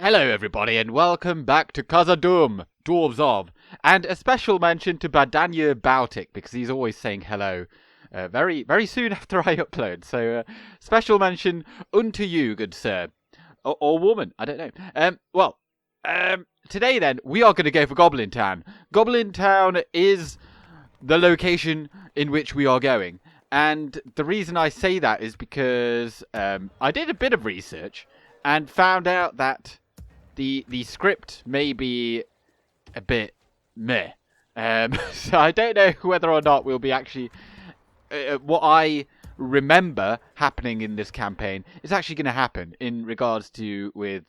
Hello everybody and welcome back to Khazad-Dûm, Dwarves of, and a special mention to Badanya Baltic because he's always saying hello very soon after I upload. So special mention unto you, good sir. Or woman, I don't know. Today then, we are going to go for Goblin Town. Goblin Town is the location in which we are going. And the reason I say that is because I did a bit of research and found out that the script may be a bit meh. So I don't know whether or not we'll be actually... what I remember happening in this campaign is actually going to happen in regards to with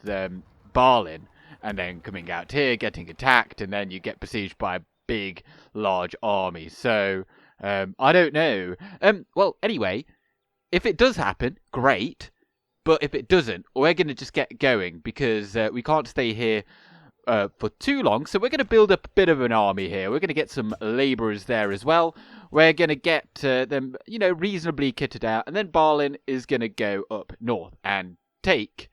Balin. And then coming out here, getting attacked, and then you get besieged by a big, large army. So, I don't know. Well, anyway, if it does happen, great. But if it doesn't, we're going to just get going because we can't stay here for too long. So we're going to build up a bit of an army here. We're going to get some labourers there as well. We're going to get them, reasonably kitted out. And then Balin is going to go up north and take...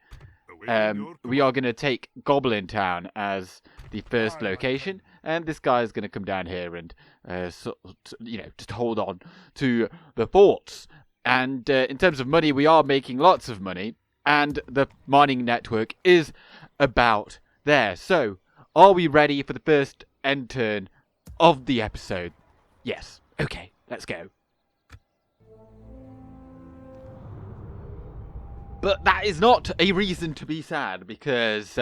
we are going to take Goblin Town as the first location. And this guy is going to come down here and, just hold on to the forts. And in terms of money, we are making lots of money. And the mining network is about there. So, are we ready for the first end turn of the episode? Yes. Okay, let's go. But that is not a reason to be sad. Because,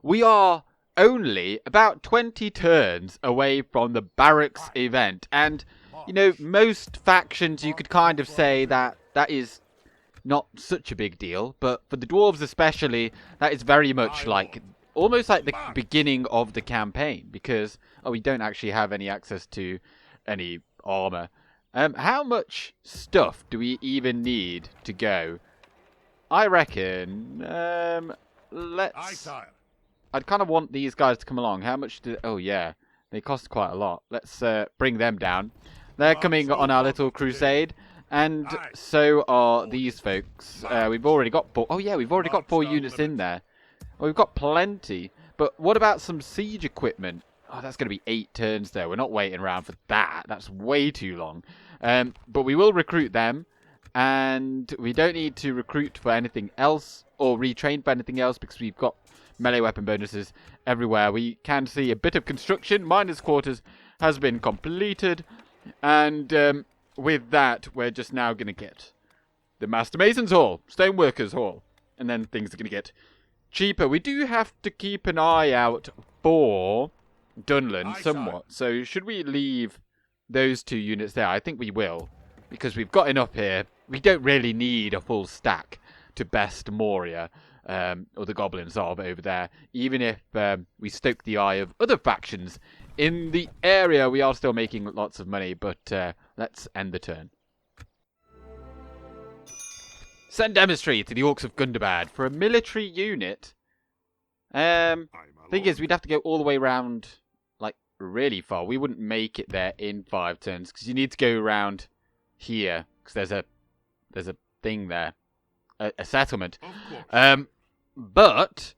we are only about 20 turns away from the barracks event. And... most factions you could kind of say that is not such a big deal, but for the dwarves especially, that is very much almost like the beginning of the campaign, because we don't actually have any access to any armor. How much stuff do we even need to go? I reckon, I'd kind of want these guys to come along. How much do... Oh, yeah. They cost quite a lot. Let's bring them down. They're coming on our little crusade, and so are these folks. We've already got 4... Oh, yeah, we've already got 4 units in there. Well, we've got plenty. But what about some siege equipment? Oh, that's going to be 8 turns, though. We're not waiting around for that. That's way too long. But we will recruit them, and we don't need to recruit for anything else or retrain for anything else because we've got melee weapon bonuses everywhere. We can see a bit of construction. Miners' quarters has been completed. And with that, we're just now going to get the Master Mason's Hall, Stoneworkers' Hall, and then things are going to get cheaper. We do have to keep an eye out for Dunland somewhat. So should we leave those 2 units there? I think we will, because we've got enough here. We don't really need a full stack to best Moria, or the Goblins of over there. Even if we stoke the eye of other factions in the area, we are still making lots of money, but let's end the turn. Send emissary to the Orcs of Gundabad for a military unit. Thing is, we'd have to go all the way around, really far. We wouldn't make it there in 5 turns, because you need to go around here, because there's a thing there, a settlement. But...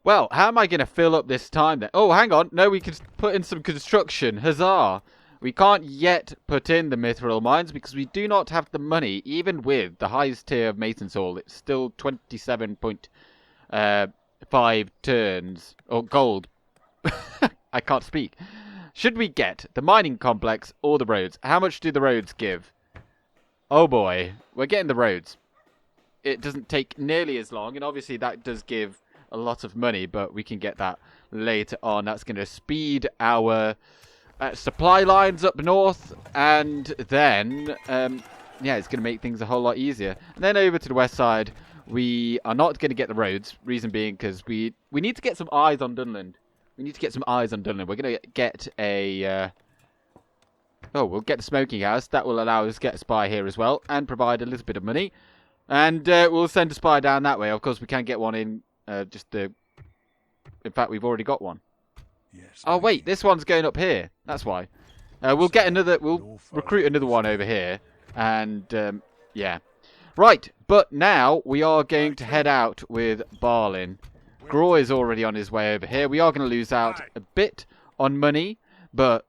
Well, how am I going to fill up this time then? Oh, hang on. No, we can put in some construction. Huzzah. We can't yet put in the mithril mines because we do not have the money. Even with the highest tier of Mason's Hall, it's still 27.5 turns. Or gold. I can't speak. Should we get the mining complex or the roads? How much do the roads give? Oh boy. We're getting the roads. It doesn't take nearly as long. And obviously that does give... a lot of money, but we can get that later on. That's going to speed our supply lines up north, and then it's going to make things a whole lot easier. And then over to the west side, we are not going to get the roads. Reason being because we need to get some eyes on Dunland. We're going to get a we'll get the smoking house. That will allow us to get a spy here as well and provide a little bit of money. And we'll send a spy down that way. Of course, we can get one in. In fact, we've already got one. Yes. Oh wait, this one's going up here. That's why. We'll get another. We'll recruit another one over here, and yeah. Right, but now we are going to head out with Balin. Groy is already on his way over here. We are going to lose out a bit on money, but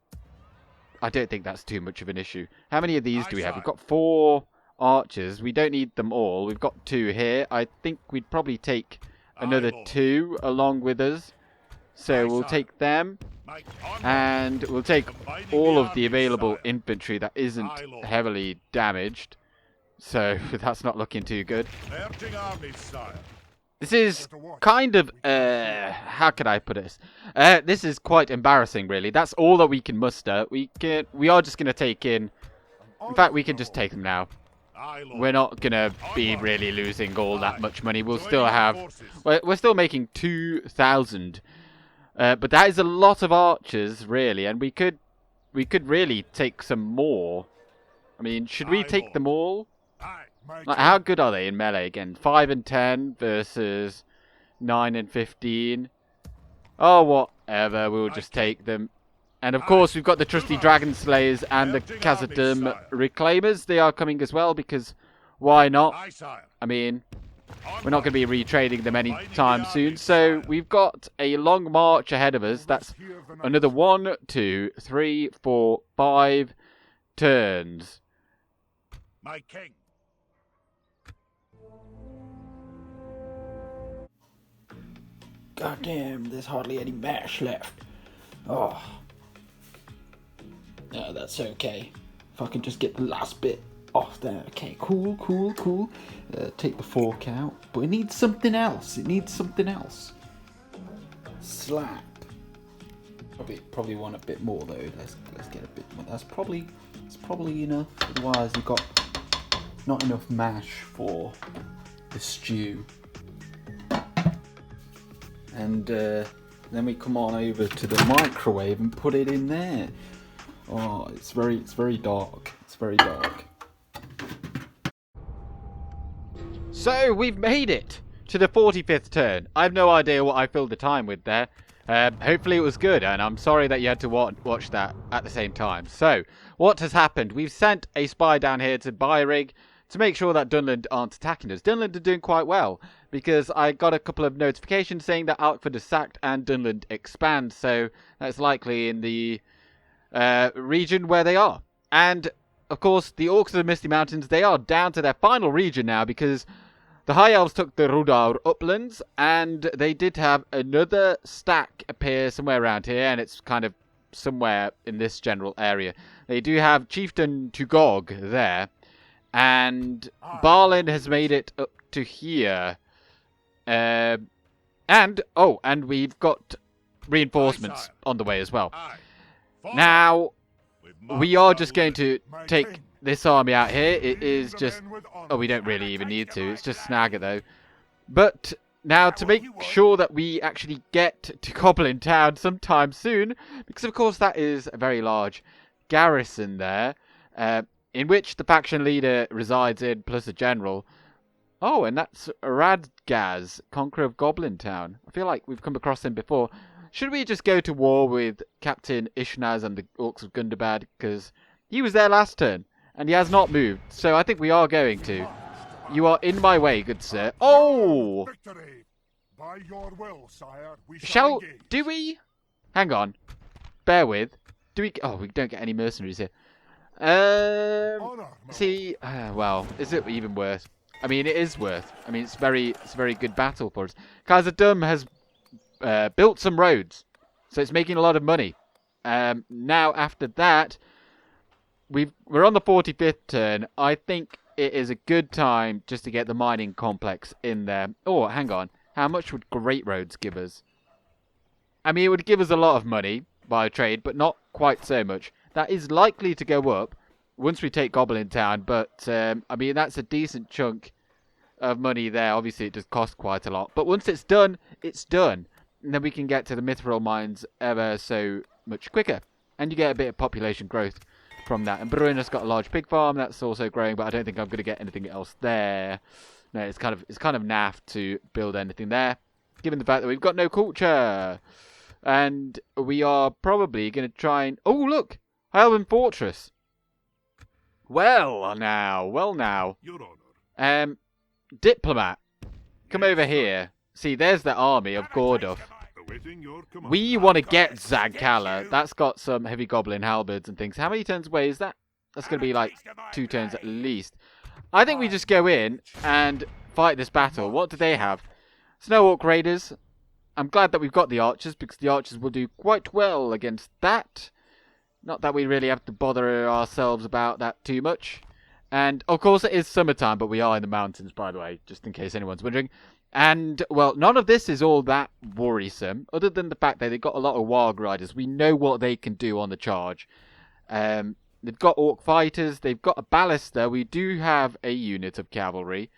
I don't think that's too much of an issue. How many of these do we have? We've got 4 archers. We don't need them all. We've got 2 here. I think we'd probably take another 2 along with us. So we'll take them. And we'll take all of the available infantry that isn't heavily damaged. So that's not looking too good. This is kind of, how can I put this? This is quite embarrassing, really. That's all that we can muster. We are just going to take in fact, we can just take them now. We're not going to be really losing all that much money. We'll still have, we're still making 2,000. But that is a lot of archers, really, and we could really take some more. I mean, should we take them all? Like, how good are they in melee again? 5 and 10 versus 9 and 15. Oh, whatever. We'll just take them. And of course, we've got the trusty Dragon Slayers and the Khazad-Dûm Reclaimers. They are coming as well because why not? I mean, we're not going to be retrading them anytime soon. So we've got a long march ahead of us. That's another 1, 2, 3, 4, 5 turns. My king. God damn, there's hardly any mash left. Oh. No, that's okay. If I can just get the last bit off there. Okay, cool. Take the fork out. But it needs something else. Slap. Probably want a bit more though. Let's get a bit more. That's probably enough. Otherwise you've got not enough mash for the stew. And then we come on over to the microwave and put it in there. Oh, it's very dark. It's very dark. So we've made it to the 45th turn. I have no idea what I filled the time with there. Hopefully it was good, and I'm sorry that you had to watch that at the same time. So, what has happened? We've sent a spy down here to Byrig to make sure that Dunland aren't attacking us. Dunland are doing quite well, because I got a couple of notifications saying that Alkford is sacked and Dunland expands, so that's likely in the region where they are. And, of course, the Orcs of the Misty Mountains, they are down to their final region now, because the High Elves took the Rudaur uplands, and they did have another stack appear somewhere around here, and it's kind of somewhere in this general area. They do have Chieftain Tugog there, and Balin has made it up to here. And we've got reinforcements on the way as well. Now, we are just going to take this army out here. It is just... Oh, we don't really even need to. It's just snag it, though. But now, to make sure that we actually get to Goblin Town sometime soon, because, of course, that is a very large garrison there, in which the faction leader resides in, plus a general. Oh, and that's Radgaz, Conqueror of Goblin Town. I feel like we've come across him before. Should we just go to war with Captain Ishnaz and the Orcs of Gundabad? Because he was there last turn, and he has not moved. So I think we are going to. You are in my way, good sir. Oh! By your will, sire, do we? Hang on. Bear with. Do we... Oh, we don't get any mercenaries here. See... well, is it even worth? I mean, it is worth. I mean, it's a very good battle for us. Khazad-Dûm has built some roads, so it's making a lot of money. Now, after that, we're on the 45th turn. I think it is a good time just to get the mining complex in there. Oh, hang on. How much would Great Roads give us? I mean, it would give us a lot of money by trade, but not quite so much. That is likely to go up once we take Goblin Town, but I mean, that's a decent chunk of money there. Obviously, it does cost quite a lot, but once it's done, it's done. And then we can get to the Mithril mines ever so much quicker. And you get a bit of population growth from that. And Bruina's got a large pig farm. That's also growing, but I don't think I'm going to get anything else there. No, it's kind of naff to build anything there, given the fact that we've got no culture. And we are probably going to try and... Oh, look! Highlord Fortress. Well now. Your Honor, Diplomat, come over here. See, there's the army of Gordov. Awaiting your command. We want to get Zagkala. That's got some heavy goblin halberds and things. How many turns away is that? That's going to be like 2 turns at least. I think we just go in and fight this battle. What do they have? Snow Orc Raiders. I'm glad that we've got the archers, because the archers will do quite well against that. Not that we really have to bother ourselves about that too much. And, of course, it is summertime, but we are in the mountains, by the way, just in case anyone's wondering. And, well, none of this is all that worrisome, other than the fact that they've got a lot of Warg Riders. We know what they can do on the charge. They've got Orc Fighters, they've got a Ballista. We do have a unit of cavalry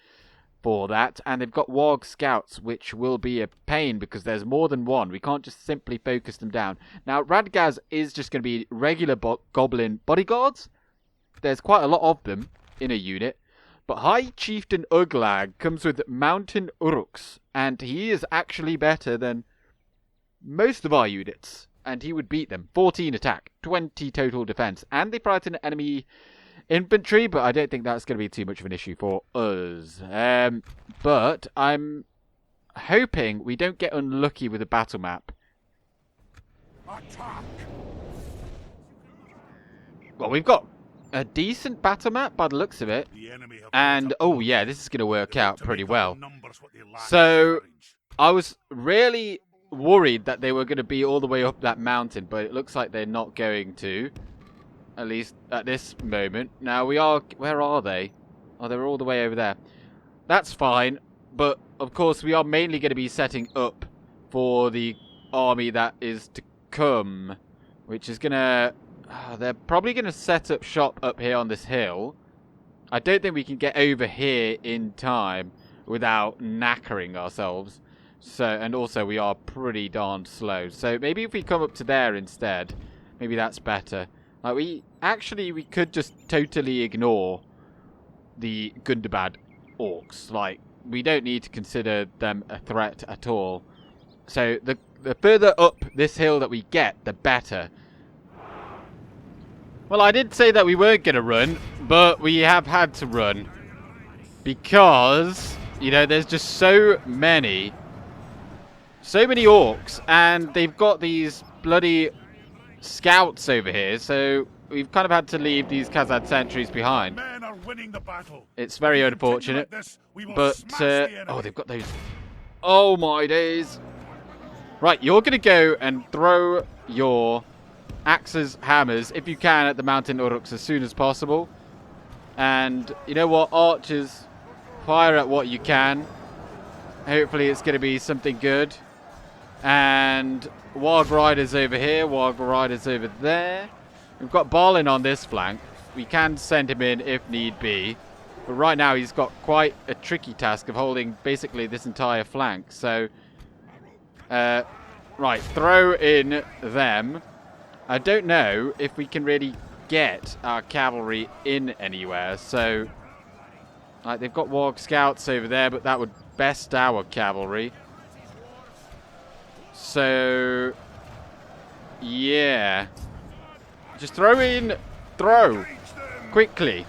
for that, and they've got Warg Scouts, which will be a pain because there's more than one. We can't just simply focus them down. Now, Radgaz is just going to be regular Goblin Bodyguards. There's quite a lot of them in a unit. But High Chieftain Uglag comes with Mountain Uruks, and he is actually better than most of our units. And he would beat them. 14 attack, 20 total defense, and they frighten enemy infantry, but I don't think that's going to be too much of an issue for us. But I'm hoping we don't get unlucky with the battle map. Attack! Well, we've got a decent battle map by the looks of it. The enemy have And, built up oh yeah, this is going to work out to pretty make up well. in numbers what they lack So, in courage. I was really worried that they were going to be all the way up that mountain, but it looks like they're not going to. At least at this moment. Now we are... Where are they? Oh, they're all the way over there. That's fine. But, of course, we are mainly going to be setting up for the army that is to come. Which is going to... they're probably going to set up shop up here on this hill. I don't think we can get over here in time without knackering ourselves. So, and also we are pretty darn slow. So maybe if we come up to there instead, maybe that's better. Like we could just totally ignore the Gundabad orcs. Like we don't need to consider them a threat at all. So the further up this hill that we get, the better. Well, I did say that we weren't going to run, but we have had to run. Because, you know, there's just so many orcs, and they've got these bloody scouts over here, so we've kind of had to leave these Khazad sentries behind. Men are winning the battle. It's very If we continue unfortunate, like this, we will but, smash the enemy. oh, they've got those, oh my days. Right, you're going to go and throw your axes, hammers, if you can, at the Mountain Uruks as soon as possible. And, you know what, archers, fire at what you can. Hopefully it's going to be something good. And Warg Riders over here, Warg Riders over there. We've got Balin on this flank. We can send him in if need be. But right now he's got quite a tricky task of holding basically this entire flank. So, right, throw in them. I don't know if we can really get our cavalry in anywhere. So, like, they've got Warg Scouts over there, but that would best our cavalry. So, yeah. Just throw quickly.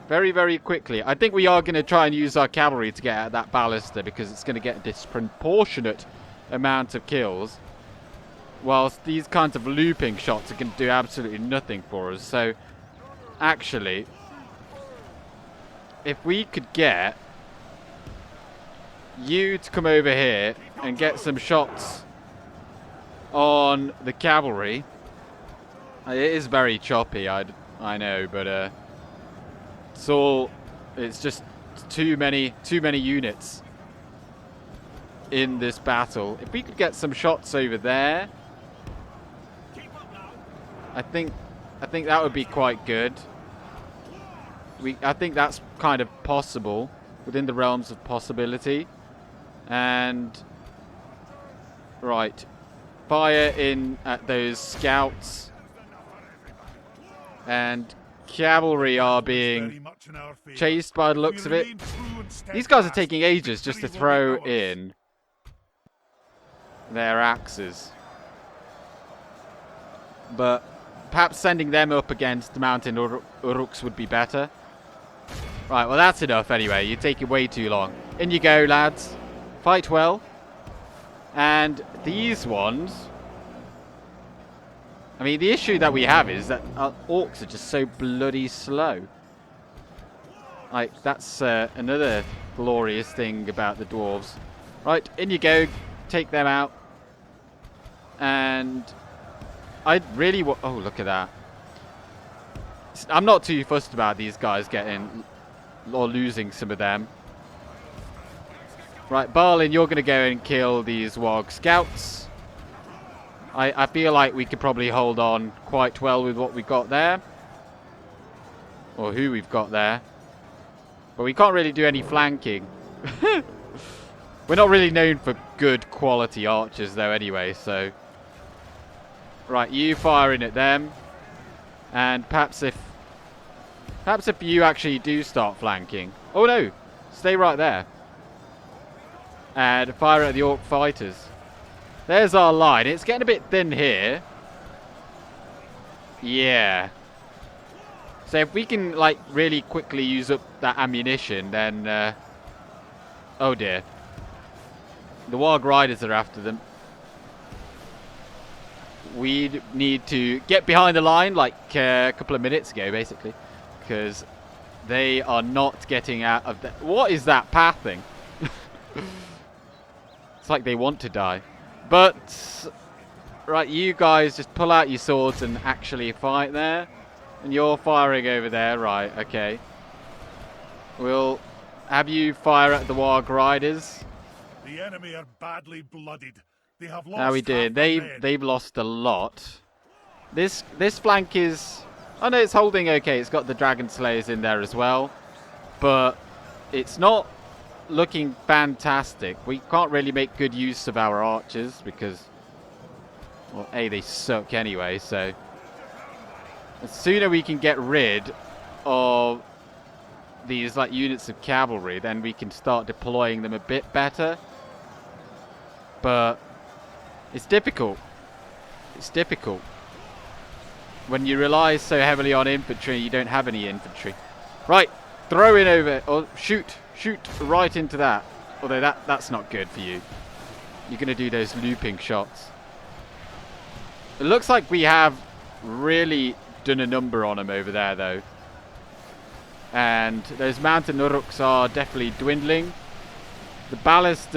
Very, very quickly. I think we are going to try and use our cavalry to get at that ballista because it's going to get a disproportionate amount of kills. Whilst these kinds of looping shots are going to do absolutely nothing for us. So, actually, if we could get you to come over here and get some shots on the cavalry. It is very choppy, I know, but it's just too many units in this battle. If we could get some shots over there, I think that would be quite good. I think that's kind of possible, within the realms of possibility. And right, fire in at those scouts. And cavalry are being chased by the looks of it. These guys are taking ages just to throw in their axes. But perhaps sending them up against the Mountain Uruks would be better. Right, well that's enough anyway. You're taking way too long. In you go, lads. Fight well. And these ones... I mean, the issue that we have is that our orcs are just so bloody slow. Like, that's another glorious thing about the dwarves. Right, in you go. Take them out. And I really want... Oh, look at that. I'm not too fussed about these guys getting... or losing some of them. Right, Balin, you're going to go and kill these Warg scouts. I feel like we could probably hold on quite well with what we've got there. Or who we've got there. But we can't really do any flanking. We're not really known for good quality archers though anyway, so... Right, you firing at them. And perhaps if you actually do start flanking... Oh no! Stay right there. And fire at the orc fighters. There's our line. It's getting a bit thin here. Yeah. So if we can, like, really quickly use up that ammunition, then... oh dear. The Warg Riders are after them. We need to get behind the line, like a couple of minutes ago, basically. Because they are not getting out of the... What is that path thing? It's like they want to die. But, right, you guys just pull out your swords and actually fight there. And you're firing over there, right, okay. We'll have you fire at the Warg Riders. The enemy are badly blooded. They have lost Now we did. They've lost a lot. This flank is... Oh no, it's holding okay. It's got the Dragon Slayers in there as well. But it's not looking fantastic. We can't really make good use of our archers because, well, A, they suck anyway, so the sooner we can get rid of these like units of cavalry, then we can start deploying them a bit better. But it's difficult. It's difficult when you rely so heavily on infantry and you don't have any infantry. Right, throw in over, or shoot right into that. Although that's not good for you. You're going to do those looping shots. It looks like we have really done a number on them over there, though. And those mountain Uruks are definitely dwindling. The ballast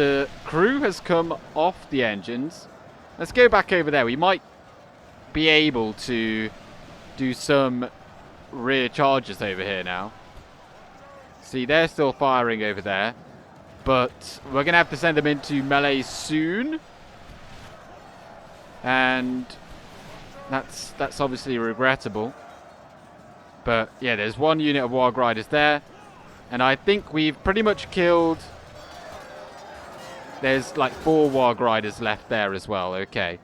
crew has come off the engines. Let's go back over there. We might be able to do some rear charges over here now. See, they're still firing over there. But we're going to have to send them into melee soon. And that's obviously regrettable. But yeah, there's one unit of Warg Riders there. And I think we've pretty much killed... There's like 4 Warg Riders left there as well. Okay.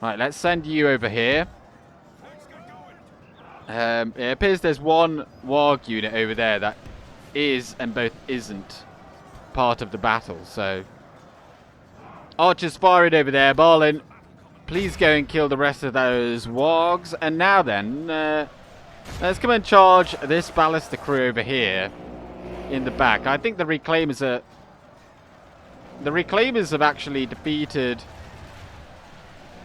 Right, let's send you over here. It appears there's one Warg unit over there that is and both isn't part of the battle, so... Archers firing over there. Balin, please go and kill the rest of those Wargs. And now then, let's come and charge this ballista crew over here in the back. I think the Reclaimers are... The Reclaimers have actually defeated...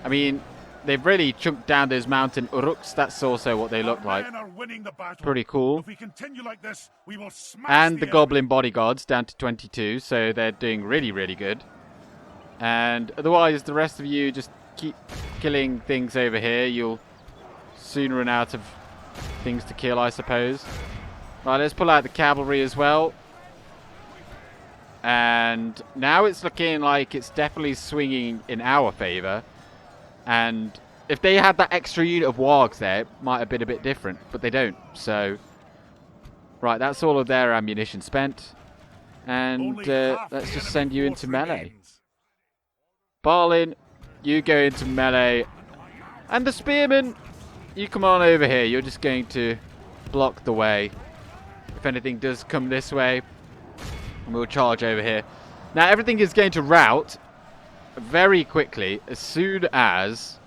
I mean, they've really chunked down those mountain Uruks. That's also what they look like. Pretty cool. If we continue like this, we will smash And the enemy. Goblin Bodyguards down to 22, so they're doing really, really good. And otherwise, the rest of you just keep killing things over here. You'll soon run out of things to kill, I suppose. Right, let's pull out the cavalry as well. And now it's looking like it's definitely swinging in our favour. And if they had that extra unit of wargs there, it might have been a bit different. But they don't, so... Right, that's all of their ammunition spent. And let's just send you into melee. Balin, you go into melee. And the spearmen, you come on over here. You're just going to block the way. If anything does come this way, and we'll charge over here. Now, everything is going to rout very quickly as soon as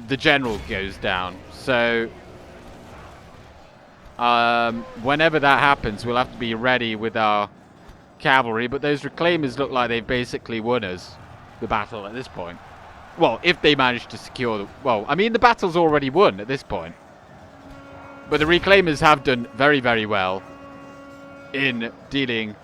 the general goes down. So, Whenever that happens, we'll have to be ready with our cavalry. But those reclaimers look like they've basically won us the battle at this point. Well, if they manage to secure the... Well, I mean, the battle's already won at this point. But the reclaimers have done very, very well in dealing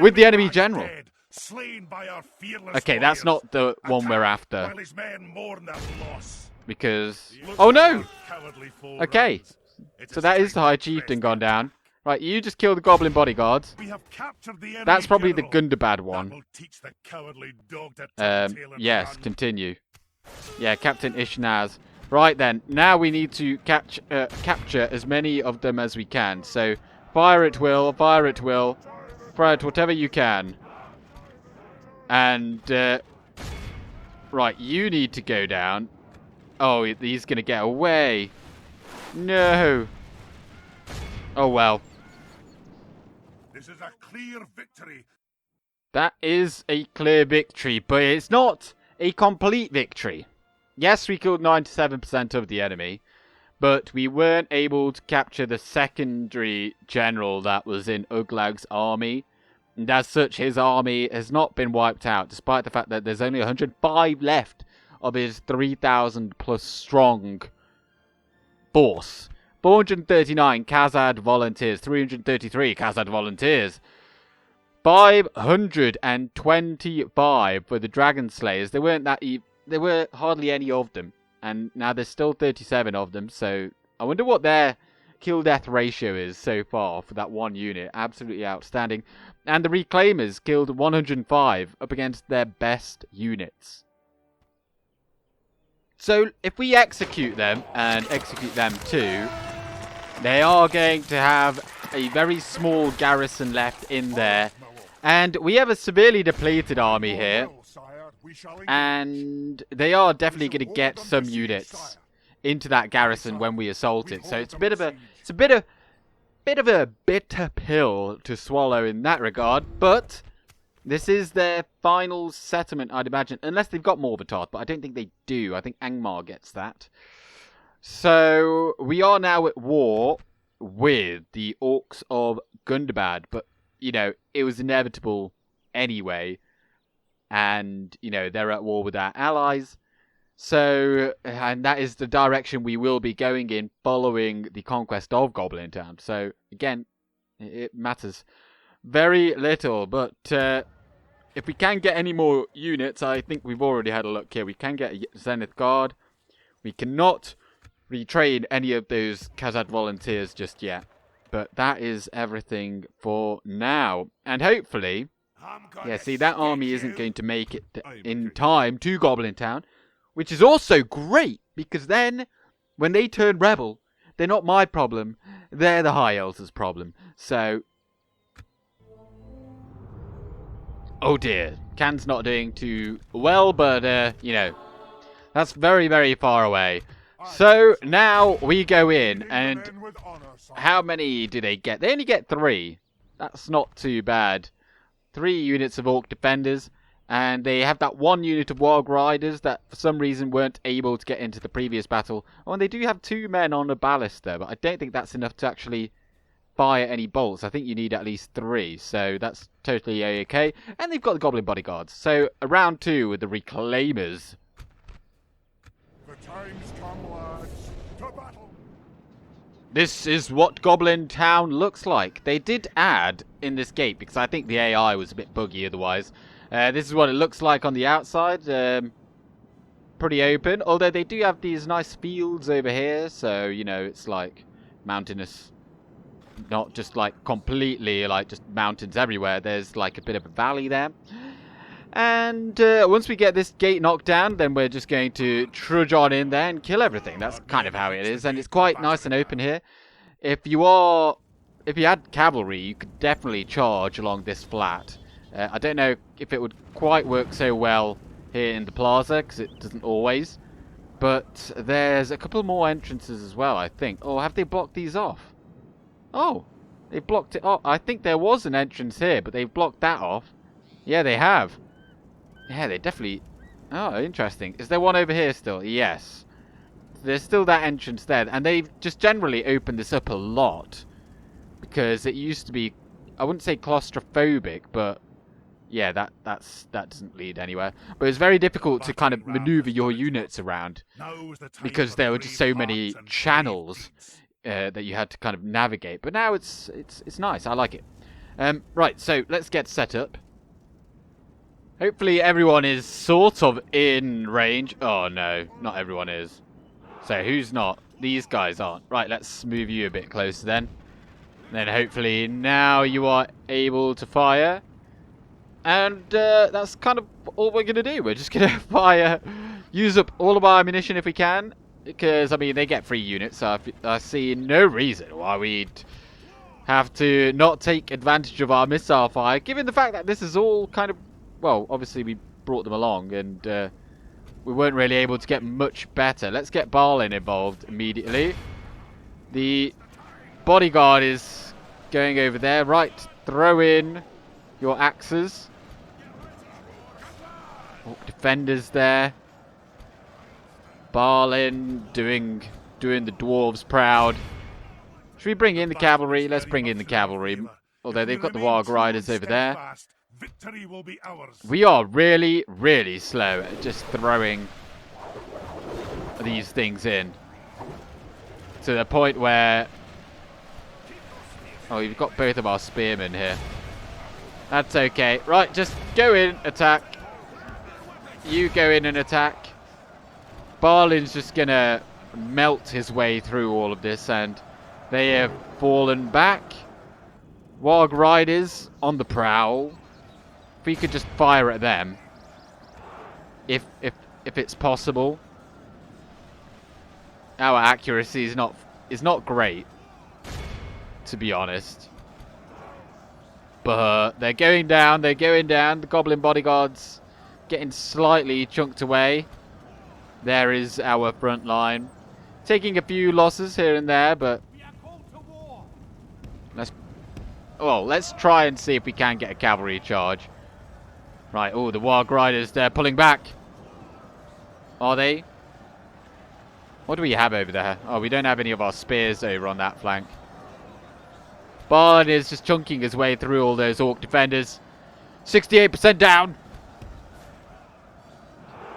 with the enemy general. Dead, slain by our fearless Okay, that's warriors. not the one we're after. While his men mourn their loss. Because... Look Oh, how no! our cowardly foe Okay. runs. It So that is the time High to Chieftain rest gone their down. back. Right, you just kill the Goblin bodyguards. We have captured the enemy That's probably the general. Gundabad That one. will teach the cowardly dog to tuck tail and Yes, run. continue. Yeah, Captain Ishnaz. Right then, now we need to capture as many of them as we can. So, fire at will, fire at will, fire at whatever you can. And, right, you need to go down. Oh, he's going to get away. No. Oh, well. This is a clear victory. That is a clear victory, but it's not a complete victory. Yes, we killed 97% of the enemy, but we weren't able to capture the secondary general that was in Uglag's army. And as such, his army has not been wiped out, despite the fact that there's only 105 left of his 3,000 plus strong force. 439 Khazad volunteers, 333 Khazad volunteers, 525 for the Dragon Slayers. There were hardly any of them, and now there's still 37 of them. So I wonder what their kill death ratio is so far for that one unit. Absolutely outstanding. And the Reclaimers killed 105 up against their best units. So if we execute them and execute them too, they are going to have a very small garrison left in there. And we have a severely depleted army here. And they are definitely going to get some units into that garrison when we assault it. So it's a bit of a bitter pill to swallow in that regard. But this is their final settlement, I'd imagine. Unless they've got Morvatard, but I don't think they do. I think Angmar gets that. So, we are now at war with the Orcs of Gundabad, but, you know, it was inevitable anyway, and, you know, they're at war with our allies, so, and that is the direction we will be going in following the conquest of Goblin Town. So, again, it matters very little, but if we can get any more units, I think we've already had a look here, we can get a Zenith Guard. We cannot retrain any of those Khazad volunteers just yet, but that is everything for now. And hopefully, yeah, see, that army isn't going to make it in time to Goblin Town, which is also great, because then when they turn rebel, they're not my problem, they're the High Elves' problem. So, oh dear, Can's not doing too well, but you know, that's very, very far away. So, now we go in, and how many do they get? They only get 3. That's not too bad. 3 units of Orc Defenders, and they have that 1 unit of Warg Riders that for some reason weren't able to get into the previous battle. Oh, and they do have 2 men on a ballista, but I don't think that's enough to actually fire any bolts. I think you need at least 3, so that's totally okay. And they've got the Goblin Bodyguards. So, round 2 with the Reclaimers. The time's come, lads. To battle. This is what Goblin Town looks like. They did add in this gate, because I think the AI was a bit buggy otherwise. This is what it looks like on the outside. Pretty open, although they do have these nice fields over here, so, you know, it's like mountainous. Not just like completely like just mountains everywhere. There's like a bit of a valley there. And once we get this gate knocked down, then we're just going to trudge on in there and kill everything. That's kind of how it is, and it's quite nice and open here. If you had cavalry, you could definitely charge along this flat. I don't know if it would quite work so well here in the plaza, because it doesn't always. But there's a couple more entrances as well, I think. Oh, have they blocked these off? Oh, they blocked it off. I think there was an entrance here, but they've blocked that off. Yeah, they have. Yeah, they definitely... Oh, interesting. Is there one over here still? Yes. there's still that entrance there, and they've just generally opened this up a lot because it used to be, I wouldn't say claustrophobic, but yeah, that doesn't lead anywhere. But it's very difficult to kind of maneuver your units around because there were just so many channels that you had to kind of navigate. But now it's nice. I like it. Right, so let's get set up. Hopefully everyone is sort of in range. Oh no, not everyone is. So who's not? These guys aren't. Right, let's move you a bit closer then. Then hopefully now you are able to fire. And that's kind of all we're going to do. We're just going to fire, use up all of our ammunition if we can. Because, I mean, they get free units, so I see no reason why we'd have to not take advantage of our missile fire. Given the fact that this is all kind of, well, obviously we brought them along and we weren't really able to get much better. Let's get Balin involved immediately. The bodyguard is going over there. Right, throw in your axes. Defenders there. Balin doing the dwarves proud. Should we bring in the cavalry? Let's bring in the cavalry. Although they've got the warg riders over there. We are really, really slow at just throwing these things in. To the point where... Oh, you've got both of our spearmen here. That's okay. Right, just go in, attack. You go in and attack. Balin's just gonna melt his way through all of this, and they have fallen back. Warg riders on the prowl. If we could just fire at them, if it's possible. Our accuracy is not great, to be honest. But they're going down. They're going down. The goblin bodyguards getting slightly chunked away. There is our front line. Taking a few losses here and there, but let's try and see if we can get a cavalry charge. Right, oh, the warg riders, they're pulling back. Are they? What do we have over there? Oh, we don't have any of our spears over on that flank. Balin is just chunking his way through all those orc defenders. 68% down.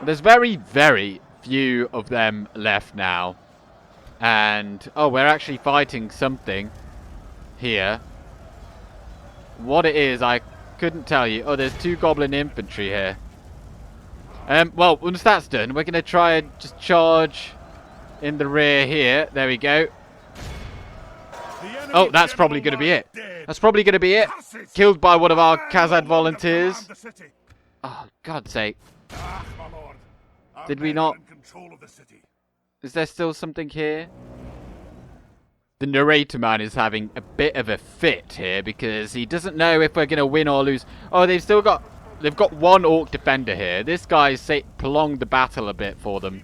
There's very, very few of them left now. And, oh, we're actually fighting something here. What it is, I couldn't tell you. Oh, there's 2 goblin infantry here. Well, once that's done, we're going to try and just charge in the rear here. There we go. Oh, that's probably going to be it. That's probably going to be it. Killed by one of our Khazad volunteers. Oh, God's sake. Did we not... Is there still something here? The narrator man is having a bit of a fit here because he doesn't know if we're going to win or lose. Oh, they've got 1 orc defender here. This guy's prolonged the battle a bit for them,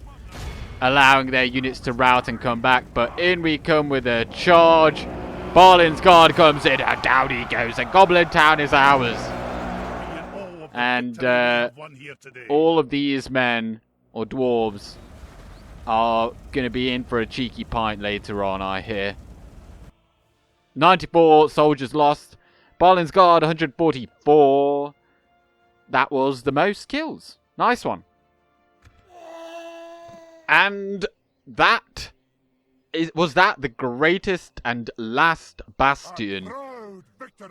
allowing their units to rout and come back. But in we come with a charge. Balin's guard comes in and down he goes. And Goblin Town is ours. And all of these men, or dwarves, are going to be in for a cheeky pint later on, I hear. 94 soldiers lost. Balin's guard, 144. That was the most kills. Nice one. And was that the greatest and last bastion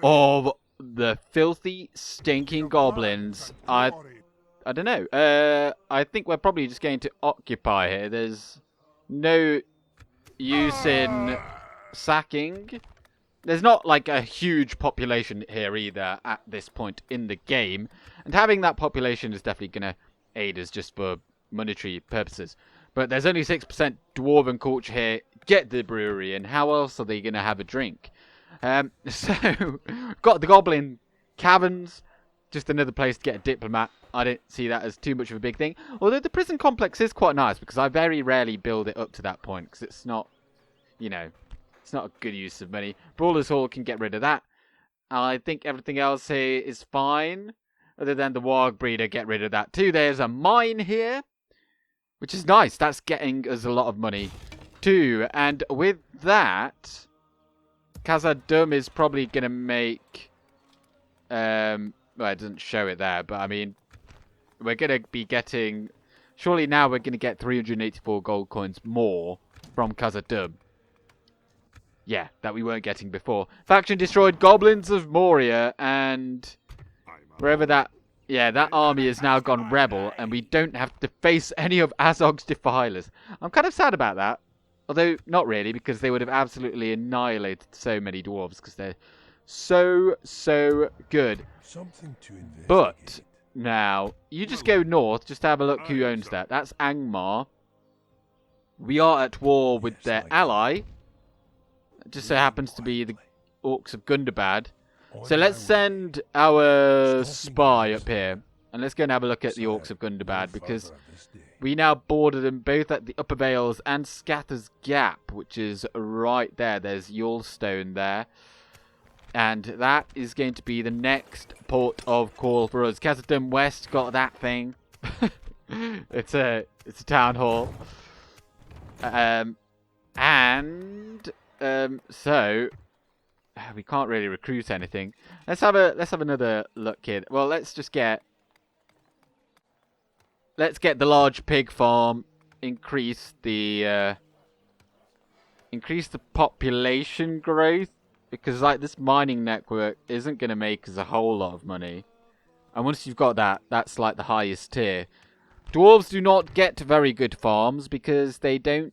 of the filthy, stinking goblins? I don't know. I think we're probably just going to occupy here. There's no use in sacking. There's not like a huge population here either at this point in the game. And having that population is definitely going to aid us just for monetary purposes. But there's only 6% dwarven culture here. Get the brewery in. How else are they going to have a drink? So, got the goblin caverns. Just another place to get a diplomat. I don't see that as too much of a big thing. Although the prison complex is quite nice because I very rarely build it up to that point because it's not, it's not a good use of money. Brawler's Hall can get rid of that. I think everything else here is fine. Other than the Warg Breeder, get rid of that too. There's a mine here. which is nice. That's getting us a lot of money too. And with that, Khazad-Dûm is probably going to make... well, it doesn't show it there, but I mean, we're going to be getting... Surely now we're going to get 384 gold coins more from Khazad-Dûm. Yeah, that we weren't getting before. Faction destroyed Goblins of Moria, and wherever that... Yeah, that army has now gone rebel, and we don't have to face any of Azog's defilers. I'm kind of sad about that. Although, not really, because they would have absolutely annihilated so many dwarves, because they're so good. But, now, you just go north, just have a look who owns that. That's Angmar. We are at war with their ally. It just so happens to be the Orcs of Gundabad. So let's send our spy up here. And let's go and have a look at the Orcs of Gundabad, because we now border them both at the Upper Vales and Scatter's Gap, which is right there. There's Yulstone there. And that is going to be the next port of call for us. Khazad-Dûm West got that thing. It's a town hall. So we can't really recruit anything. Let's have another look here. Well, let's get the large pig farm, increase the population growth, because like this mining network isn't going to make us a whole lot of money. And once you've got that, that's like the highest tier. Dwarves do not get very good farms because they don't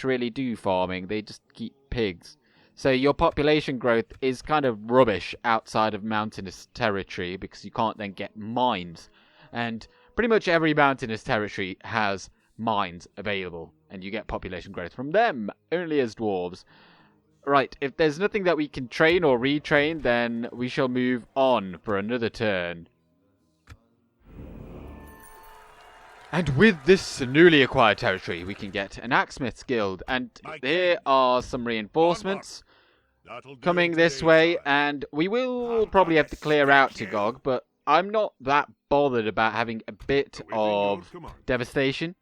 really do farming. They just keep pigs. So your population growth is kind of rubbish outside of mountainous territory, because you can't then get mines. And pretty much every mountainous territory has mines available, and you get population growth from them, only as dwarves. Right, if there's nothing that we can train or retrain, then we shall move on for another turn. And with this newly acquired territory, we can get an Axesmith's Guild. And here are some reinforcements coming this way. And we will probably have to clear out Tugog, but I'm not that bothered about having a bit of devastation.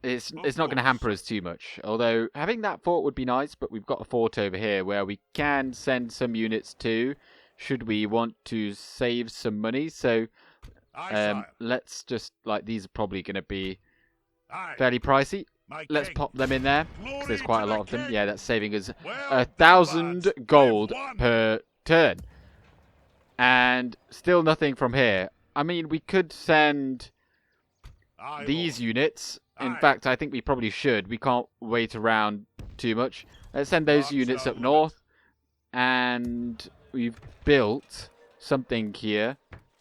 It's not going to hamper us too much. Although having that fort would be nice, but we've got a fort over here where we can send some units to, should we want to save some money. So let's just, like, these are probably going to be fairly pricey. Let's pop them in there, because there's quite a lot of them. Yeah, that's saving us 1,000 gold per turn. And still nothing from here. I mean, we could send these units. In fact, I think we probably should. We can't wait around too much. Let's send those units up north. And we've built something here.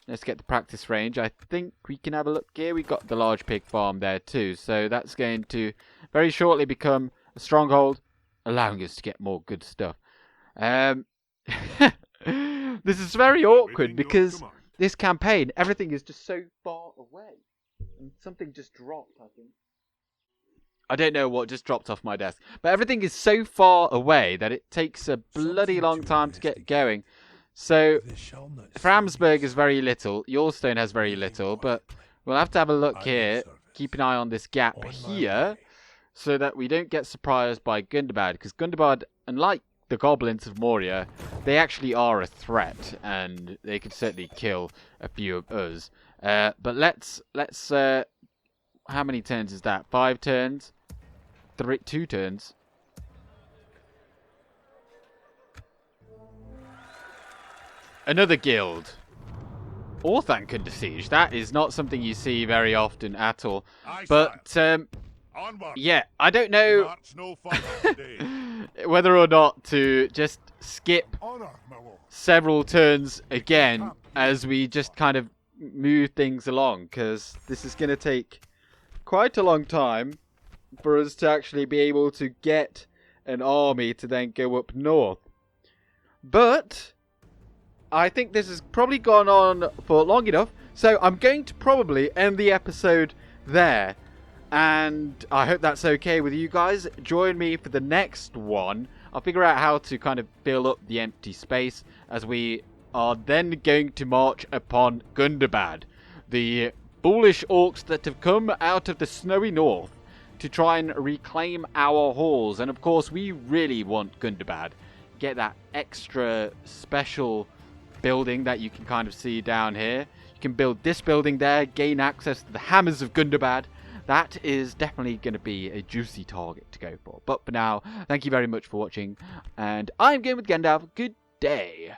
Let's get the practice range. I think we can have a look here. We've got the large pig farm there too. So that's going to very shortly become a stronghold, allowing us to get more good stuff. This is very awkward because this campaign, everything is just so far away. And something just dropped, I think. I don't know what just dropped off my desk. But everything is so far away that it takes a bloody long time to get going. So, Framsburg is very little. Yulstone has very little. But we'll have to have a look here. Keep an eye on this gap here, so that we don't get surprised by Gundabad. Because Gundabad, unlike the Goblins of Moria, they actually are a threat. And they could certainly kill a few of us. But let's how many turns is that? 5 turns? 2 turns? Another guild. Orthanc under siege. That is not something you see very often at all. But, yeah, I don't know whether or not to just skip several turns again as we just kind of move things along, because this is going to take quite a long time for us to actually be able to get an army to then go up north. But I think this has probably gone on for long enough, so I'm going to probably end the episode there. And I hope that's okay with you guys. Join me for the next one. I'll figure out how to kind of fill up the empty space, as we are then going to march upon Gundabad, the foolish orcs that have come out of the snowy north to try and reclaim our halls. And of course, we really want Gundabad. Get that extra special building that you can kind of see down here. You can build this building there, gain access to the hammers of Gundabad. That is definitely going to be a juicy target to go for. But for now, thank you very much for watching. And I'm Game with Gandalf. Good day.